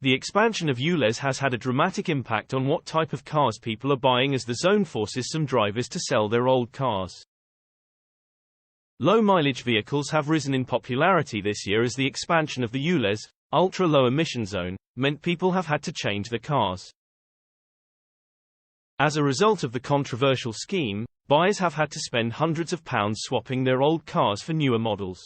The expansion of ULEZ has had a dramatic impact on what type of cars people are buying, as the zone forces some drivers to sell their old cars. Low-mileage vehicles have risen in popularity this year as the expansion of the ULEZ, ultra-low emission zone, meant people have had to change their cars. As a result of the controversial scheme, buyers have had to spend hundreds of pounds swapping their old cars for newer models.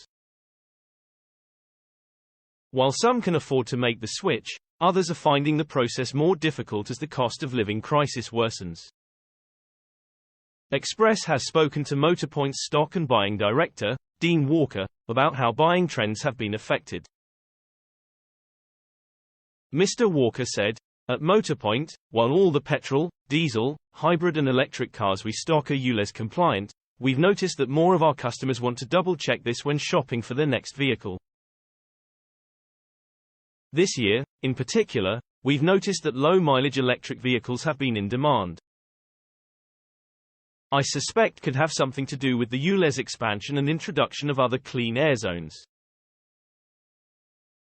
While some can afford to make the switch, others are finding the process more difficult as the cost of living crisis worsens. Express has spoken to Motorpoint's stock and buying director, Dean Walker, about how buying trends have been affected. Mr. Walker said, "At Motorpoint, while all the petrol, diesel, hybrid and electric cars we stock are ULEZ compliant, we've noticed that more of our customers want to double-check this when shopping for their next vehicle. This year, in particular, we've noticed that low-mileage electric vehicles have been in demand. I suspect could have something to do with the ULEZ expansion and introduction of other clean air zones.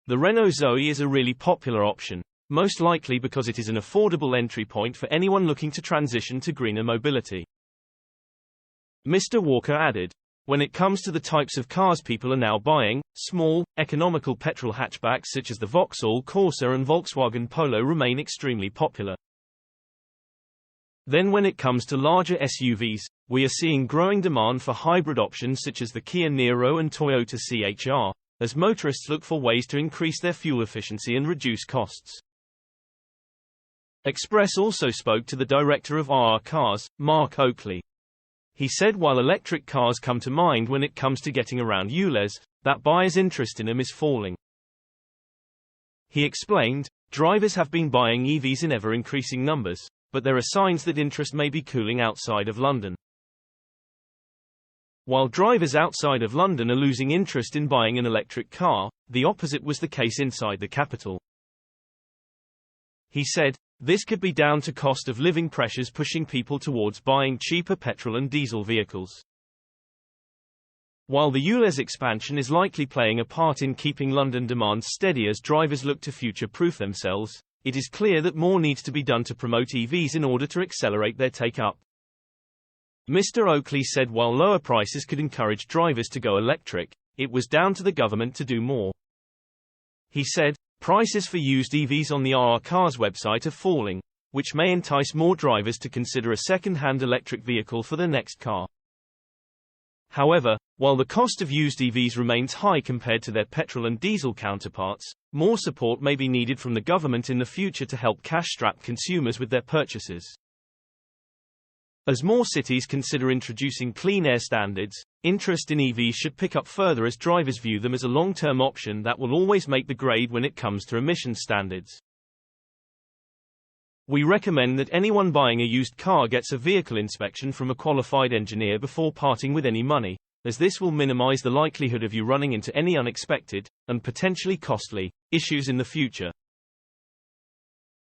The Renault Zoe is a really popular option, most likely because it is an affordable entry point for anyone looking to transition to greener mobility." Mr. Walker added, "When it comes to the types of cars people are now buying, small, economical petrol hatchbacks such as the Vauxhall Corsa and Volkswagen Polo remain extremely popular. Then when it comes to larger SUVs, we are seeing growing demand for hybrid options such as the Kia Niro and Toyota CHR, as motorists look for ways to increase their fuel efficiency and reduce costs." Express also spoke to the director of RR Cars, Mark Oakley. He said while electric cars come to mind when it comes to getting around ULEZ, that buyers' interest in them is falling. He explained, "Drivers have been buying EVs in ever-increasing numbers, but there are signs that interest may be cooling outside of London. While drivers outside of London are losing interest in buying an electric car, the opposite was the case inside the capital." He said, "This could be down to cost of living pressures pushing people towards buying cheaper petrol and diesel vehicles." While the ULEZ expansion is likely playing a part in keeping London demand steady as drivers look to future-proof themselves, it is clear that more needs to be done to promote EVs in order to accelerate their take-up. Mr. Oakley said while lower prices could encourage drivers to go electric, it was down to the government to do more. He said, "Prices for used EVs on the RR Cars website are falling, which may entice more drivers to consider a second-hand electric vehicle for their next car. However, while the cost of used EVs remains high compared to their petrol and diesel counterparts, more support may be needed from the government in the future to help cash-strapped consumers with their purchases." As more cities consider introducing clean air standards, interest in EVs should pick up further as drivers view them as a long-term option that will always make the grade when it comes to emissions standards. "We recommend that anyone buying a used car gets a vehicle inspection from a qualified engineer before parting with any money, as this will minimize the likelihood of you running into any unexpected, and potentially costly, issues in the future."